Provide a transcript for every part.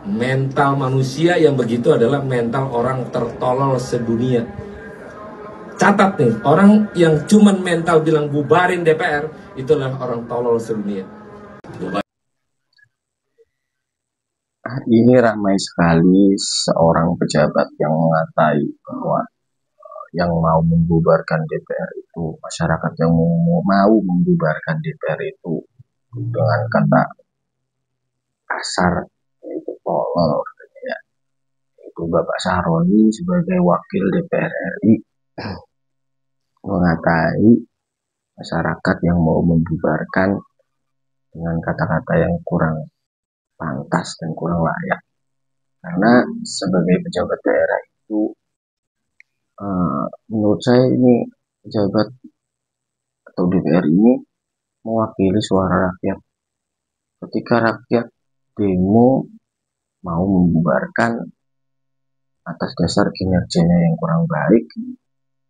Mental manusia yang begitu adalah mental orang tertolol sedunia. Catat nih, orang yang cuman mental bilang bubarin DPR, itulah orang tolol sedunia. Ini ramai sekali seorang pejabat yang mengatai bahwa yang mau membubarkan DPR itu, masyarakat yang mau membubarkan DPR itu dengan kata kasar, yaitu tolol. Ya. Itu Bapak Sahroni sebagai wakil DPR RI mengatai masyarakat yang mau membubarkan dengan kata-kata yang kurang pantas dan kurang layak. Karena sebagai pejabat daerah itu, menurut saya ini pejabat atau DPR ini mewakili suara rakyat. Ketika rakyat demo mau membubarkan atas dasar kinerjanya yang kurang baik,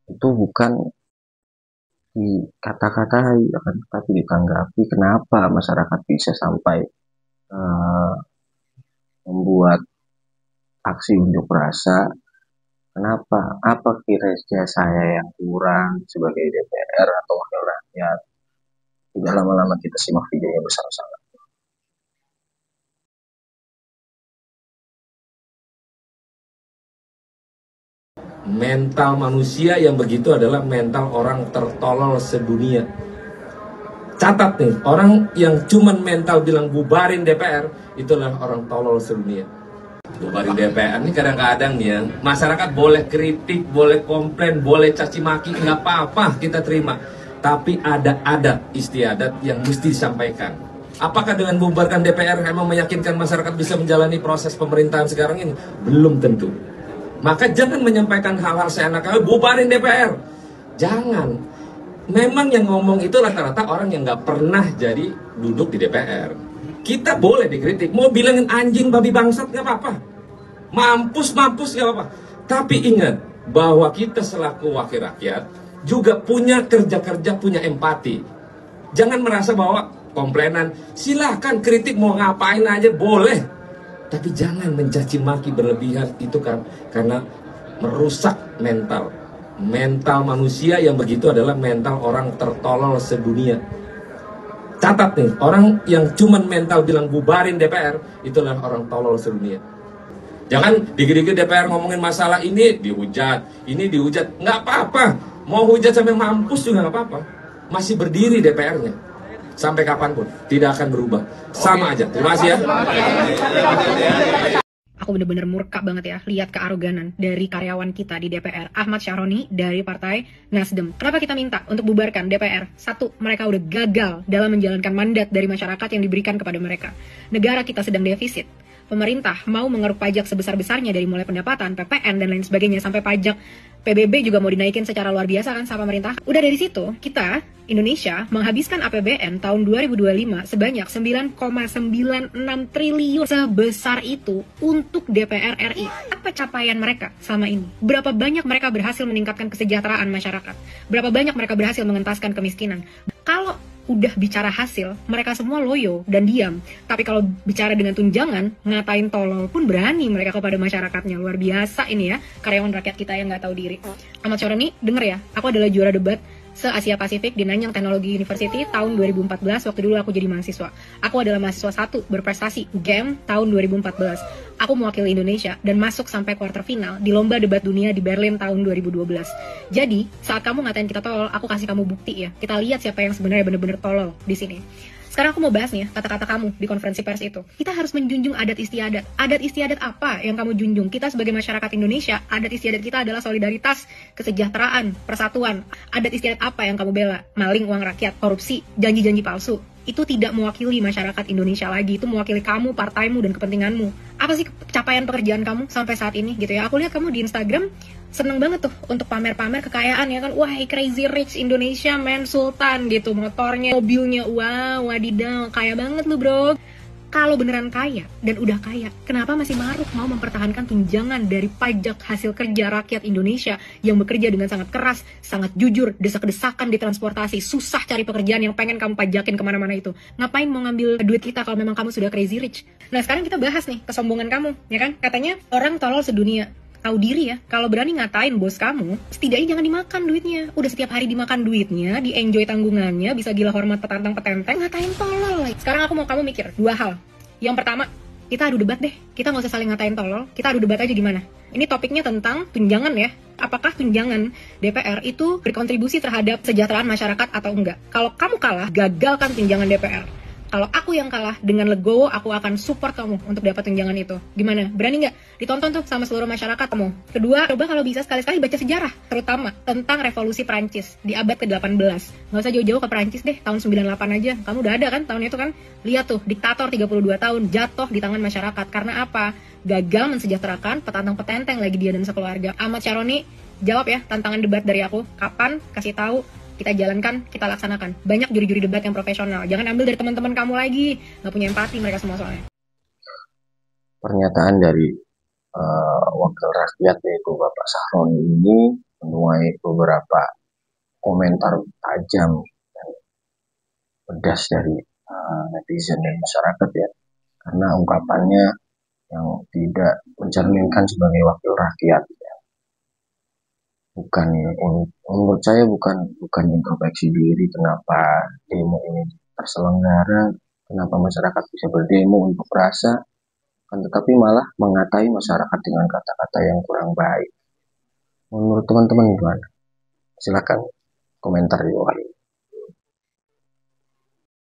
itu bukan dikata-katai, akan tetapi ditanggapi. Kenapa masyarakat bisa sampai membuat aksi unjuk rasa? Kenapa? Apa kira-kira saya yang kurang sebagai DPR atau wakil rakyat? Tidak lama-lama kita simak videonya bersama-sama. Mental manusia yang begitu adalah mental orang tertolol sedunia. Catat nih, orang yang cuman mental bilang bubarin DPR, itulah orang tolol sedunia. Bubarin DPR ini kadang-kadang nih ya, masyarakat boleh kritik, boleh komplain, boleh caci maki, nggak apa-apa kita terima. Tapi ada adat istiadat yang mesti disampaikan. Apakah dengan membubarkan DPR emang meyakinkan masyarakat bisa menjalani proses pemerintahan sekarang ini? Belum tentu. Maka jangan menyampaikan hal-hal seenaknya, bubarin DPR. Jangan. Memang yang ngomong itu rata-rata orang yang nggak pernah jadi duduk di DPR. Kita boleh dikritik, mau bilangin anjing babi bangsat nggak apa-apa, mampus nggak apa-apa. Tapi ingat bahwa kita selaku wakil rakyat juga punya kerja-kerja, punya empati. Jangan merasa bahwa komplainan, silahkan kritik mau ngapain aja boleh, tapi jangan mencaci maki berlebihan. Itu kan karena merusak mental manusia yang begitu adalah mental orang tertolol sedunia. Catat nih, orang yang cuman mental bilang bubarin DPR, itulah orang tolol sedunia. Jangan dikit-dikit DPR ngomongin masalah ini dihujat, nggak apa-apa. Mau hujat sampai mampus juga nggak apa-apa. Masih berdiri DPR-nya sampai kapanpun, tidak akan berubah, sama aja. Terima kasih ya. Aku bener-bener murka banget ya lihat kearoganan dari karyawan kita di DPR, Ahmad Syaroni dari Partai Nasdem. Kenapa kita minta untuk bubarkan DPR? Satu, mereka udah gagal dalam menjalankan mandat dari masyarakat yang diberikan kepada mereka. Negara kita sedang defisit. Pemerintah mau mengeruk pajak sebesar-besarnya dari mulai pendapatan, PPN, dan lain sebagainya, sampai pajak PBB juga mau dinaikin secara luar biasa kan sama pemerintah. Udah dari situ, kita, Indonesia, menghabiskan APBN tahun 2025 sebanyak 9,96 triliun. Sebesar itu untuk DPR RI. Apa capaian mereka sama ini? Berapa banyak mereka berhasil meningkatkan kesejahteraan masyarakat? Berapa banyak mereka berhasil mengentaskan kemiskinan? Kalau udah bicara hasil, mereka semua loyo dan diam. Tapi kalau bicara dengan tunjangan, ngatain tolol pun berani mereka kepada masyarakatnya. Luar biasa ini ya, karyawan rakyat kita yang nggak tahu diri. Ahmad Syaroni, denger ya, aku adalah juara debat se-Asia Pasifik di Nanyang Technology University tahun 2014, waktu dulu aku jadi mahasiswa. Aku adalah mahasiswa 1 berprestasi GEM tahun 2014. Aku mewakili Indonesia dan masuk sampai quarter final di lomba debat dunia di Berlin tahun 2012. Jadi, saat kamu ngatain kita tolol, aku kasih kamu bukti ya. Kita lihat siapa yang sebenarnya benar-benar tolol di sini. Sekarang aku mau bahas nih ya, kata-kata kamu di konferensi pers itu. Kita harus menjunjung adat istiadat. Adat istiadat apa yang kamu junjung? Kita sebagai masyarakat Indonesia, adat istiadat kita adalah solidaritas, kesejahteraan, persatuan. Adat istiadat apa yang kamu bela? Maling uang rakyat, korupsi, janji-janji palsu. Itu tidak mewakili masyarakat Indonesia lagi. Itu mewakili kamu, partaimu, dan kepentinganmu. Apa sih capaian pekerjaan kamu sampai saat ini gitu ya? Aku lihat kamu di Instagram seneng banget tuh untuk pamer-pamer kekayaan ya kan. Wah, crazy rich Indonesia man, sultan gitu, motornya, mobilnya, wah, wadidaw, kaya banget lu bro. Kalau beneran kaya dan udah kaya, kenapa masih maruk mau mempertahankan tunjangan dari pajak hasil kerja rakyat Indonesia yang bekerja dengan sangat keras, sangat jujur, desak-desakan di transportasi, susah cari pekerjaan yang pengen kamu pajakin kemana-mana itu. Ngapain mau ngambil duit kita kalau memang kamu sudah crazy rich? Nah sekarang kita bahas nih kesombongan kamu, ya kan? Katanya orang tolol sedunia. Tahu diri ya, kalau berani ngatain bos kamu, setidaknya jangan dimakan duitnya. Udah setiap hari dimakan duitnya, di-enjoy tanggungannya, bisa gila hormat petantang-petenteng, ngatain tolol. Sekarang aku mau kamu mikir, dua hal. Yang pertama, kita adu debat deh. Kita nggak usah saling ngatain tolol, kita adu debat aja gimana. Ini topiknya tentang tunjangan ya. Apakah tunjangan DPR itu berkontribusi terhadap kesejahteraan masyarakat atau enggak? Kalau kamu kalah, gagalkan tunjangan DPR. Kalau aku yang kalah, dengan legowo aku akan support kamu untuk dapat tunjangan itu. Gimana? Berani nggak? Ditonton tuh sama seluruh masyarakat kamu. Kedua, coba kalau bisa sekali-sekali baca sejarah, terutama tentang revolusi Prancis di abad ke-18. Nggak usah jauh-jauh ke Prancis deh, tahun 98 aja. Kamu udah ada kan tahun itu kan? Lihat tuh, diktator 32 tahun jatuh di tangan masyarakat. Karena apa? Gagal mensejahterakan petantang-petenteng lagi dia dan sekeluarga. Ahmad Syaroni, jawab ya tantangan debat dari aku. Kapan? Kasih tahu. Kita jalankan, kita laksanakan. Banyak juri-juri debat yang profesional. Jangan ambil dari teman-teman kamu lagi. Nggak punya empati mereka semua soalnya. Pernyataan dari wakil rakyat yaitu Bapak Sahroni ini menuai beberapa komentar tajam dan pedas dari netizen dan masyarakat ya, karena ungkapannya yang tidak mencerminkan sebagai wakil rakyat ya. Bukan, menurut saya bukan introspeksi diri kenapa demo ini terselenggara, kenapa masyarakat bisa berdemo untuk rasa, tetapi malah mengatai masyarakat dengan kata-kata yang kurang baik. Menurut teman-teman gimana? Silakan komentar di bawah ini.